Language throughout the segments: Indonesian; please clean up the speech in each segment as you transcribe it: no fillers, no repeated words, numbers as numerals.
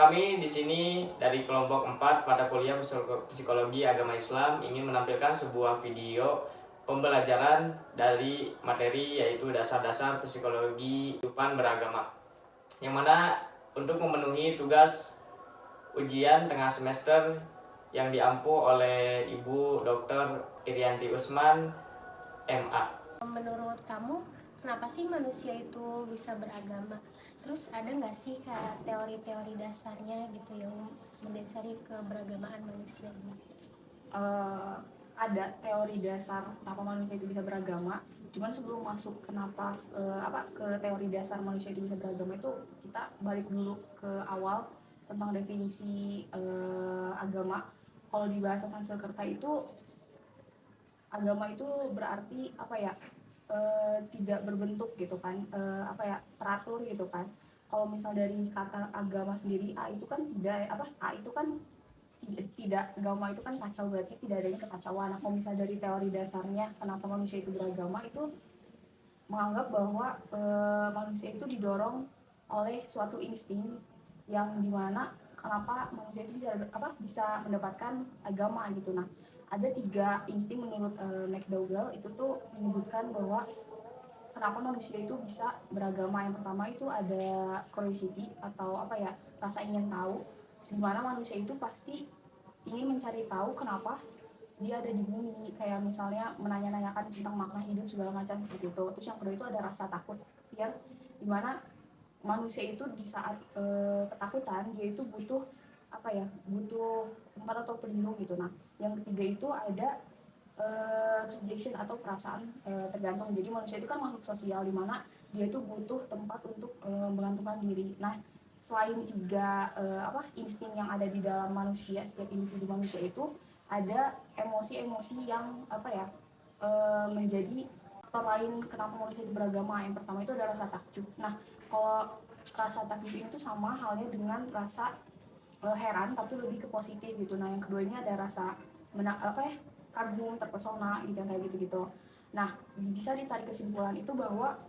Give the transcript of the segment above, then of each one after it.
Kami di sini dari kelompok 4 mata kuliah Psikologi Agama Islam ingin menampilkan sebuah video pembelajaran dari materi yaitu dasar-dasar psikologi kehidupan beragama. Yang mana untuk memenuhi tugas ujian tengah semester yang diampu oleh Ibu Dr. Irianti Usman, MA. Menurut kamu, kenapa sih manusia itu bisa beragama? Terus ada nggak sih kayak teori-teori dasarnya gitu yang mendasari keberagamaan manusia ini? Ada teori dasar kenapa manusia itu bisa beragama. Cuman sebelum masuk kenapa ke teori dasar manusia itu bisa beragama itu, kita balik dulu ke awal tentang definisi agama. Kalau di bahasa Sanskerta itu agama itu berarti tidak berbentuk gitu kan, teratur gitu kan. Kalau misal dari kata agama sendiri, A itu kan tidak agama itu kan kacau, berarti tidak adanya kekacauan. Nah, kalau misalnya dari teori dasarnya kenapa manusia itu beragama itu menganggap bahwa manusia itu didorong oleh suatu insting yang dimana kenapa manusia itu bisa mendapatkan agama gitu. Nah, ada 3 insting menurut McDougall itu tuh menyebutkan bahwa kenapa manusia itu bisa beragama. Yang pertama itu ada curiosity atau rasa ingin tahu, dimana manusia itu pasti ingin mencari tahu kenapa dia ada di bumi, kayak misalnya menanya-nanyakan tentang makna hidup segala macam seperti itu. Terus yang kedua itu ada rasa takut, fear, dimana manusia itu di saat ketakutan dia itu butuh tempat atau pelindung gitu. Nah, yang ketiga itu ada subjection atau perasaan tergantung. Jadi manusia itu kan makhluk sosial, dimana dia itu butuh tempat untuk menggantungkan diri. Nah, selain 3 insting yang ada di dalam manusia, setiap individu manusia itu ada emosi-emosi yang menjadi faktor lain kenapa manusia itu beragama. Yang pertama itu ada rasa takjub. Nah, kalau rasa takjub itu sama halnya dengan rasa heran, tapi lebih ke positif gitu. Nah, yang kedua ini ada rasa kagum, terpesona gitu, kayak gitu-gitu. Nah, bisa ditarik kesimpulan itu bahwa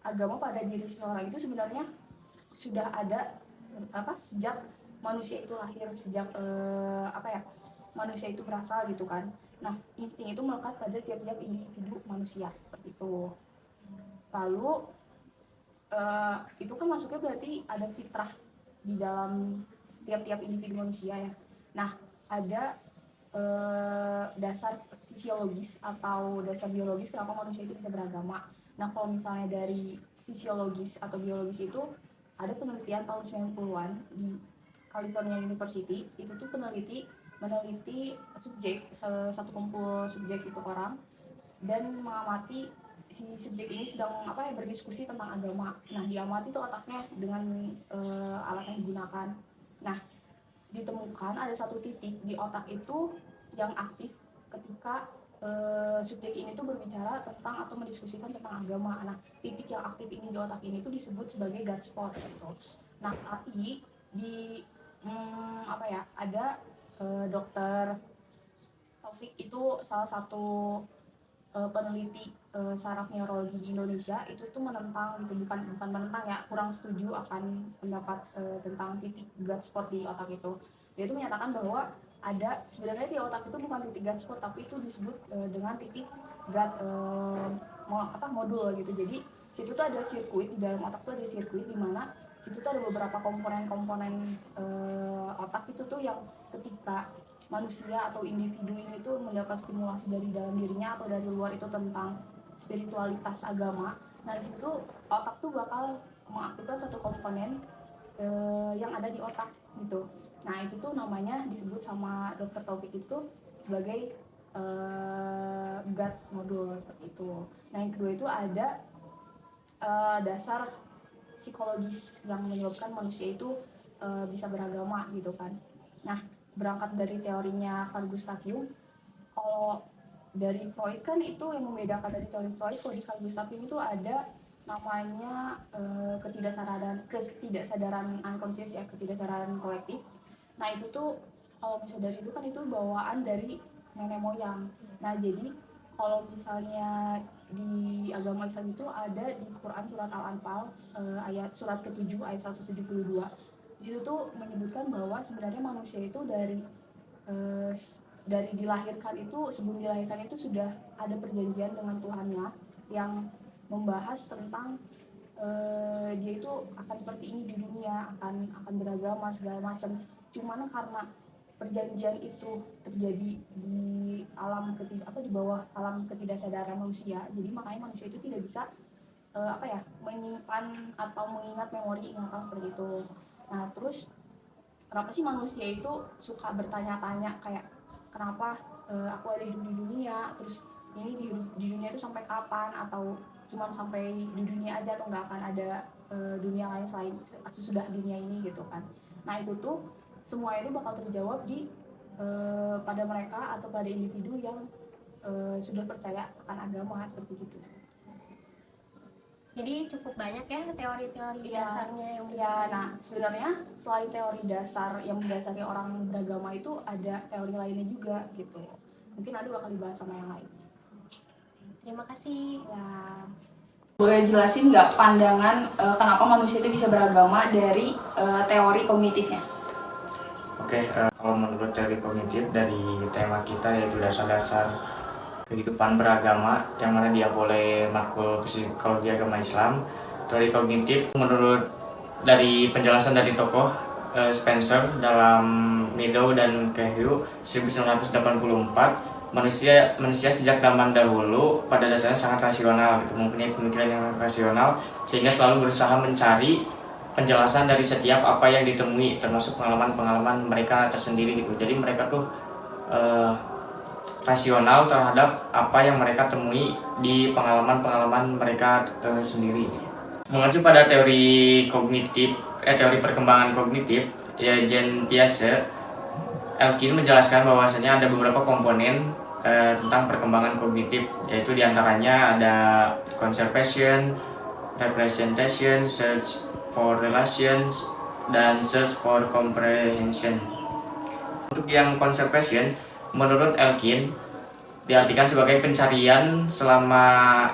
agama pada diri seseorang itu sebenarnya sudah ada sejak manusia itu lahir, sejak manusia itu berasal gitu kan. Nah, insting itu melekat pada tiap-tiap individu manusia seperti itu. Lalu itu kan masuknya berarti ada fitrah di dalam tiap-tiap individu manusia ya. Nah, ada dasar fisiologis atau dasar biologis kenapa manusia itu bisa beragama. Nah, kalau misalnya dari fisiologis atau biologis itu ada penelitian tahun 90-an di California University. Itu tuh meneliti subjek, satu kumpul subjek itu orang, dan mengamati si subjek ini sedang berdiskusi tentang agama. Nah, diamati tuh otaknya dengan alat yang digunakan. Nah, ditemukan ada satu titik di otak itu yang aktif ketika subjek ini tuh berbicara tentang atau mendiskusikan tentang agama. Nah, titik yang aktif ini di otak ini tuh disebut sebagai God spot gitu. Nah, tapi di ada dokter Taufik itu salah satu peneliti saraf neurologi di Indonesia, itu tuh menentang gitu, bukan menentang ya, kurang setuju akan pendapat tentang titik God spot di otak itu. Dia itu menyatakan bahwa ada sebenarnya di otak itu bukan titik God spot, tapi itu disebut dengan titik God modul gitu. Jadi situ tuh ada sirkuit, di dalam otak tuh ada sirkuit di mana situ tuh ada beberapa komponen otak itu tuh yang ketika manusia atau individu ini tuh mendapat stimulasi dari dalam dirinya atau dari luar itu tentang spiritualitas agama. Nah, di situ otak tuh bakal mengaktifkan satu komponen yang ada di otak gitu. Nah, itu tuh namanya disebut sama Dr. Taufik itu sebagai God modul seperti itu. Nah, yang kedua itu ada dasar psikologis yang menyebabkan manusia itu bisa beragama gitu kan. Nah, berangkat dari teorinya Carl Gustav Jung, kalau dari Freud kan itu yang membedakan dari teori Freud, kalau di Carl Gustav Jung itu ada namanya ketidaksadaran unconscious ya, ketidaksadaran kolektif. Nah, itu tuh kalau misalnya dari itu kan itu bawaan dari nenek moyang. Nah, jadi kalau misalnya di agama Islam itu ada di Quran surat Al-Anfal surat ke-7 ayat 172. Di situ tuh menyebutkan bahwa sebenarnya manusia itu dari dilahirkan itu, sebelum dilahirkan itu sudah ada perjanjian dengan Tuhannya yang membahas tentang dia itu akan seperti ini di dunia, akan beragama segala macam. Cuman karena perjanjian itu terjadi di di bawah alam ketidaksadaran manusia, jadi makanya manusia itu tidak bisa menyimpan atau mengingat memori ingatan seperti itu. Nah terus kenapa sih manusia itu suka bertanya-tanya kayak kenapa aku ada hidup di dunia, terus ini di dunia itu sampai kapan, atau cuman sampai di dunia aja atau nggak akan ada dunia lain selain sesudah dunia ini gitu kan. Nah itu tuh semua itu bakal terjawab di pada mereka atau pada individu yang sudah percaya akan agama seperti itu. Jadi cukup banyak ya teori-teori Ya, dasarnya yang ya. Nah sebenarnya selain teori dasar yang mendasari orang beragama itu ada teori lainnya juga gitu. Mungkin nanti bakal dibahas sama yang lain. Terima kasih. Ya. Boleh jelasin nggak pandangan kenapa manusia itu bisa beragama dari teori kognitifnya? Oke, kalau menurut teori kognitif dari tema kita yaitu dasar-dasar kehidupan beragama yang mana diambil oleh Matkul Psikologi Agama Islam. Teori kognitif menurut dari penjelasan dari tokoh Spencer dalam Meadow dan Cahill 1984, manusia sejak zaman dahulu pada dasarnya sangat rasional, gitu, mempunyai pemikiran yang rasional sehingga selalu berusaha mencari penjelasan dari setiap apa yang ditemui, termasuk pengalaman-pengalaman mereka tersendiri gitu. Jadi mereka tuh rasional terhadap apa yang mereka temui di pengalaman-pengalaman mereka sendiri. Mengacu pada teori perkembangan kognitif, ya Jean Piaget, Elkin menjelaskan bahwasanya ada beberapa komponen tentang perkembangan kognitif, yaitu diantaranya ada conservation, representation, search for relations, dan search for comprehension. Untuk yang conservation, menurut Elkin, diartikan sebagai pencarian selama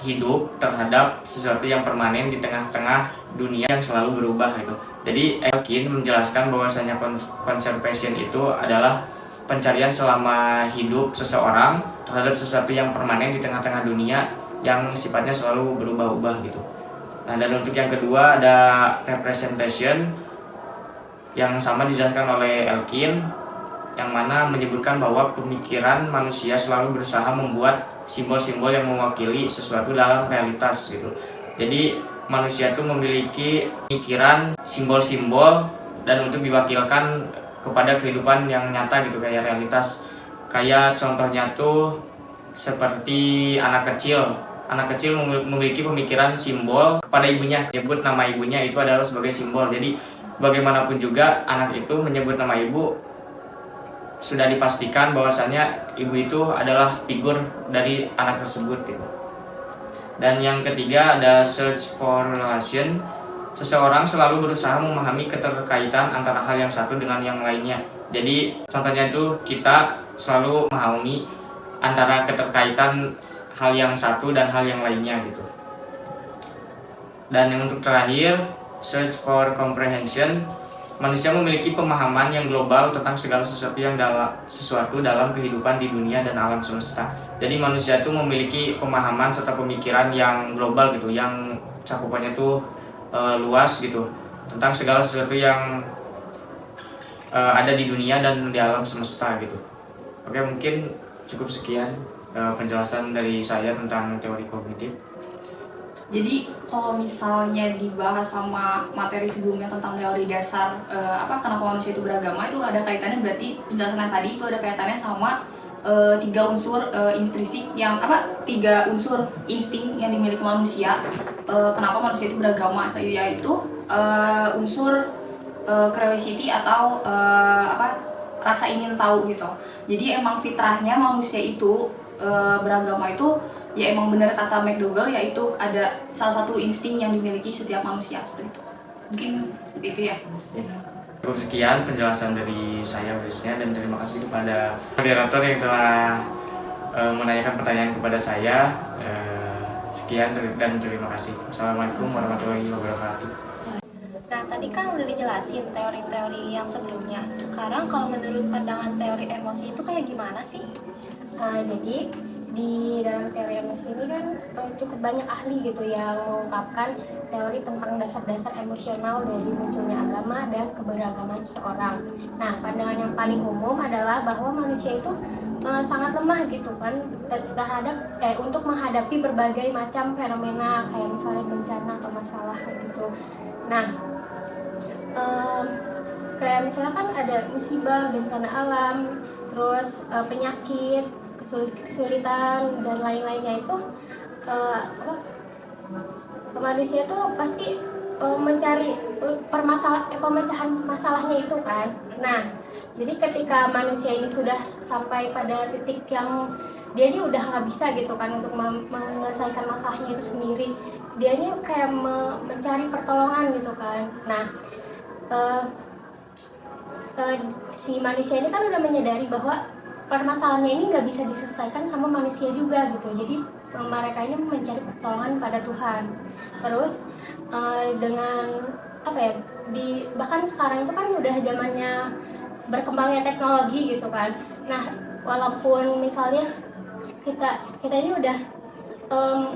hidup terhadap sesuatu yang permanen di tengah-tengah dunia yang selalu berubah gitu. Jadi Elkin menjelaskan bahwasanya conservation itu adalah pencarian selama hidup seseorang terhadap sesuatu yang permanen di tengah-tengah dunia yang sifatnya selalu berubah-ubah gitu. Nah, dan untuk yang kedua ada representation yang sama dijelaskan oleh Elkin, yang mana menyebutkan bahwa pemikiran manusia selalu berusaha membuat simbol-simbol yang mewakili sesuatu dalam realitas gitu. Jadi manusia itu memiliki pikiran simbol-simbol dan untuk diwakilkan kepada kehidupan yang nyata gitu, kayak realitas. Kayak contohnya tuh seperti anak kecil. Anak kecil memiliki pemikiran simbol kepada ibunya, menyebut nama ibunya itu adalah sebagai simbol. Jadi bagaimanapun juga anak itu menyebut nama ibu sudah dipastikan bahwasanya ibu itu adalah figur dari anak tersebut gitu. Dan yang ketiga ada search for relation. Seseorang selalu berusaha memahami keterkaitan antara hal yang satu dengan yang lainnya. Jadi contohnya itu kita selalu memahami antara keterkaitan hal yang satu dan hal yang lainnya gitu. Dan yang untuk terakhir, search for comprehension. Manusia memiliki pemahaman yang global tentang segala sesuatu dalam kehidupan di dunia dan alam semesta. Jadi manusia itu memiliki pemahaman serta pemikiran yang global gitu, yang cakupannya tuh luas gitu, tentang segala sesuatu yang ada di dunia dan di alam semesta gitu. Oke, mungkin cukup sekian penjelasan dari saya tentang teori kognitif. Jadi kalau misalnya dibahas sama materi sebelumnya tentang teori dasar kenapa manusia itu beragama, itu ada kaitannya, berarti penjelasan yang tadi itu ada kaitannya sama tiga unsur intrinsik yang tiga unsur insting yang dimiliki manusia. Kenapa manusia itu beragama, yaitu unsur curiosity atau rasa ingin tahu gitu. Jadi emang fitrahnya manusia itu beragama itu ya emang benar kata McDougall, yaitu ada salah satu insting yang dimiliki setiap manusia seperti itu. Mungkin itu ya. Cukup sekian penjelasan dari saya khususnya, dan terima kasih kepada moderator yang telah menanyakan pertanyaan kepada saya. Sekian dan terima kasih. Assalamualaikum warahmatullahi wabarakatuh. Nah, tadi kan udah dijelasin teori-teori yang sebelumnya. Sekarang kalau menurut pandangan teori emosi itu kayak gimana sih? Jadi di dalam teori emosi ini kan cukup banyak ahli gitu yang mengungkapkan teori tentang dasar-dasar emosional dari munculnya agama dan keberagaman seseorang. Nah, pandangan yang paling umum adalah bahwa manusia itu sangat lemah gitu kan terhadap untuk menghadapi berbagai macam fenomena kayak misalnya bencana atau masalah gitu. Nah, kayak misalnya kan ada musibah, bencana alam, terus penyakit, kesulitan dan lain-lainnya itu manusia tuh pasti mencari pemecahan masalahnya itu kan. Nah, jadi ketika manusia ini sudah sampai pada titik yang dia ini udah nggak bisa gitu kan untuk menyelesaikan masalahnya itu sendiri, dia ini kayak mencari pertolongan gitu kan. Nah, si manusia ini kan udah menyadari bahwa permasalahannya ini nggak bisa diselesaikan sama manusia juga gitu. Jadi mereka ini mencari pertolongan pada Tuhan. Terus dengan apa ya? Bahkan sekarang itu kan udah zamannya berkembangnya teknologi gitu kan. Nah, walaupun misalnya kita ini udah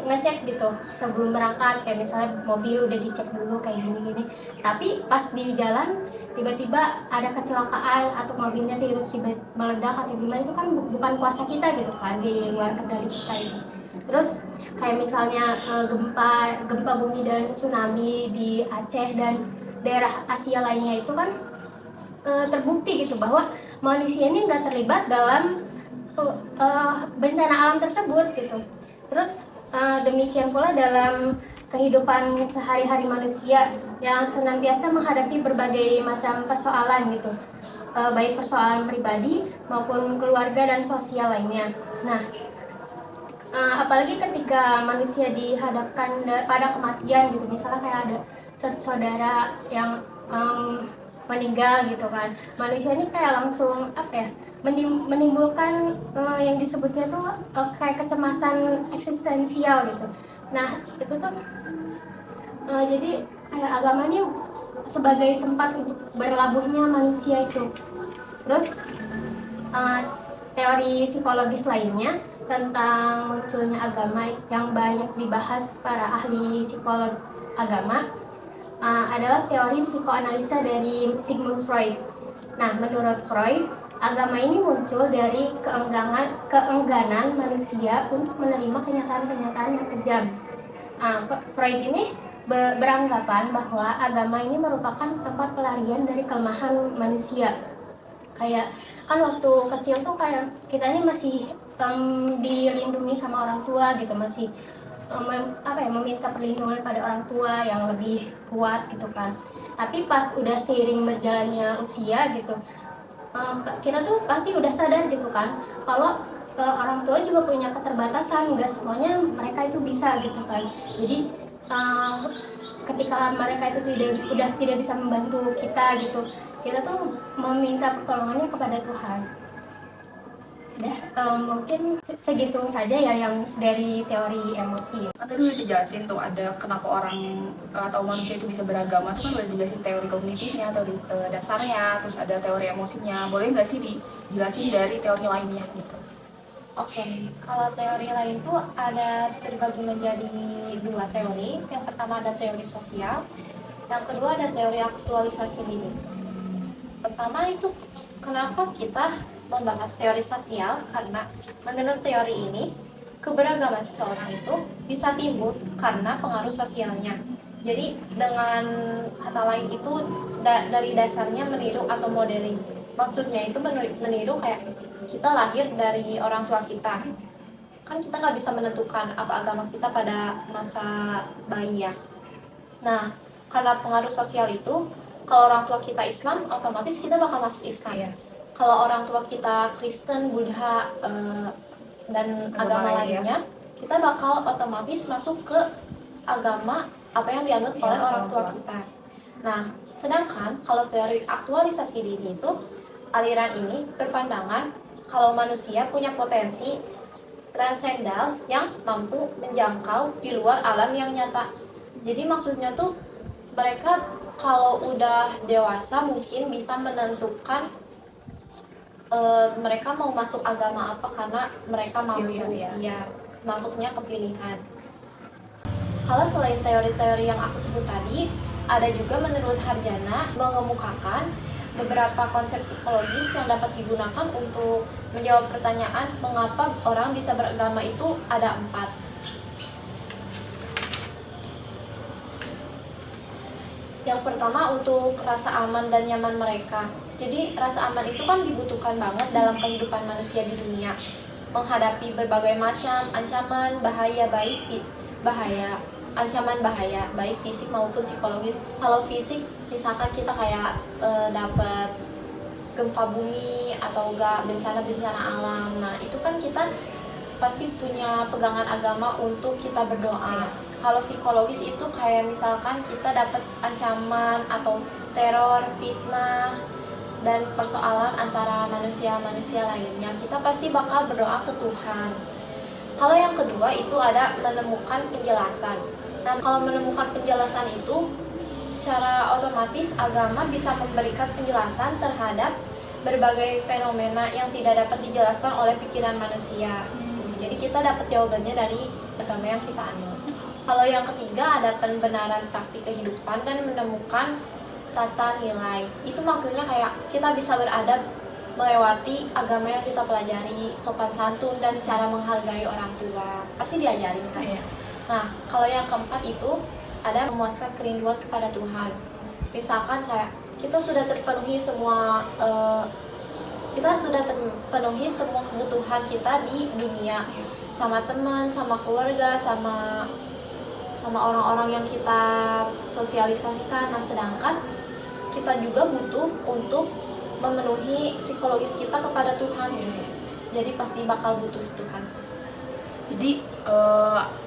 ngecek gitu sebelum berangkat, kayak misalnya mobil udah dicek dulu kayak gini-gini, tapi pas di jalan tiba-tiba ada kecelakaan atau mobilnya tiba-tiba meledak atau gimana, itu kan bukan kuasa kita gitu kan, di luar kendali kita itu. Terus kayak misalnya gempa bumi dan tsunami di Aceh dan daerah Asia lainnya itu kan terbukti gitu bahwa manusia ini nggak terlibat dalam bencana alam tersebut gitu. Terus demikian pula dalam kehidupan sehari-hari manusia yang senantiasa menghadapi berbagai macam persoalan gitu, baik persoalan pribadi maupun keluarga dan sosial lainnya. Nah, apalagi ketika manusia dihadapkan pada kematian gitu, misalnya kayak ada saudara yang meninggal gitu kan, manusia ini kayak langsung apa ya, menimbulkan yang disebutnya tuh kayak kecemasan eksistensial gitu. Nah, itu tuh jadi kayak agama ini sebagai tempat untuk berlabuhnya manusia itu. Terus teori psikologis lainnya tentang munculnya agama yang banyak dibahas para ahli psikolog agama adalah teori psikoanalisa dari Sigmund Freud. Nah, menurut Freud, agama ini muncul dari keengganan manusia untuk menerima kenyataan-kenyataan yang kejam. Freud ini beranggapan bahwa agama ini merupakan tempat pelarian dari kelemahan manusia. Kayak kan waktu kecil tuh kayak kita ini masih dilindungi sama orang tua gitu, masih meminta perlindungan pada orang tua yang lebih kuat gitu kan. Tapi pas udah seiring berjalannya usia gitu, kita tuh pasti udah sadar gitu kan kalau orang tua juga punya keterbatasan, nggak semuanya mereka itu bisa gitu kan. Jadi ketika mereka itu tidak bisa membantu kita gitu, kita tuh meminta pertolongannya kepada Tuhan. Mungkin segitu saja ya yang dari teori emosi. Kan tadi udah dijelasin tuh ada kenapa orang atau manusia itu bisa beragama, tuh kan udah dijelasin teori kognitifnya, teori dasarnya, terus ada teori emosinya. Boleh nggak sih dijelasin dari teori lainnya gitu? Oke, kalau teori lain tuh ada terbagi menjadi dua teori. Yang pertama ada teori sosial, yang kedua ada teori aktualisasi diri. Pertama itu kenapa kita membahas teori sosial, karena menurut teori ini keberagaman seseorang itu bisa timbul karena pengaruh sosialnya. Jadi dengan kata lain itu dari dasarnya meniru atau modeling. Maksudnya itu meniru kayak kita lahir dari orang tua kita. Kan kita nggak bisa menentukan apa agama kita pada masa bayi ya. Nah, karena pengaruh sosial itu, kalau orang tua kita Islam, otomatis kita bakal masuk Islam ya. Kalau orang tua kita Kristen, Buddha, dan agama lainnya, kita bakal otomatis masuk ke agama apa yang dianut oleh orang tua kita. Nah, sedangkan kalau teori aktualisasi diri itu, aliran ini berpandangan kalau manusia punya potensi transendal yang mampu menjangkau di luar alam yang nyata. Jadi maksudnya tuh mereka kalau udah dewasa mungkin bisa menentukan mereka mau masuk agama apa karena mereka mampu Pilihan, ya. ya masuknya ke pilihan. Kalau selain teori-teori yang aku sebut tadi, ada juga menurut Harjana mengemukakan beberapa konsep psikologis yang dapat digunakan untuk menjawab pertanyaan mengapa orang bisa beragama itu ada 4. Yang pertama untuk rasa aman dan nyaman mereka. Jadi rasa aman itu kan dibutuhkan banget dalam kehidupan manusia di dunia. Menghadapi berbagai macam ancaman bahaya baik fisik maupun psikologis. Kalau fisik misalkan kita kayak dapat gempa bumi atau enggak bencana-bencana alam. Nah, itu kan kita pasti punya pegangan agama untuk kita berdoa. Kalau psikologis itu kayak misalkan kita dapat ancaman atau teror, fitnah, dan persoalan antara manusia-manusia lainnya, kita pasti bakal berdoa ke Tuhan. Kalau yang kedua itu ada menemukan penjelasan. Nah, kalau menemukan penjelasan itu secara otomatis agama bisa memberikan penjelasan terhadap berbagai fenomena yang tidak dapat dijelaskan oleh pikiran manusia. Jadi kita dapat jawabannya dari agama yang kita anut. Kalau yang ketiga ada pembenaran praktik kehidupan dan menemukan tata nilai. Itu maksudnya kayak kita bisa beradab melewati agama yang kita pelajari, sopan santun dan cara menghargai orang tua. Pasti diajarin kan ya. Nah, kalau yang keempat itu ada memuaskan kerinduan kepada Tuhan. Misalkan kayak kita sudah terpenuhi semua kebutuhan kita di dunia, sama teman, sama keluarga, sama orang-orang yang kita sosialisasikan. Nah, sedangkan kita juga butuh untuk memenuhi psikologis kita kepada Tuhan gitu. Jadi pasti bakal butuh Tuhan. Jadi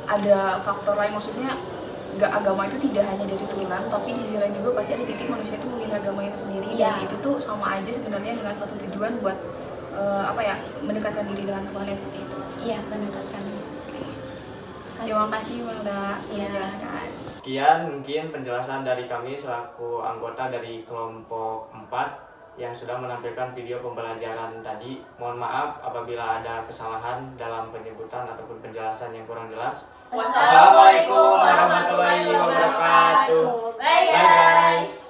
ada faktor lain, maksudnya agama itu tidak hanya dari turunan, tapi di sisi lain juga pasti ada titik manusia itu memilih agama itu sendiri. Ya. Dan itu tuh sama aja sebenarnya dengan satu tujuan buat mendekatkan diri dengan Tuhan yang seperti itu. Iya, mendekatkan. Terima kasih udah Iya. menjelaskan. Sekian mungkin penjelasan dari kami selaku anggota dari kelompok 4 yang sudah menampilkan video pembelajaran tadi. Mohon maaf apabila ada kesalahan dalam penyebutan ataupun penjelasan yang kurang jelas. Wassalamualaikum warahmatullahi wabarakatuh. Bye Bye guys.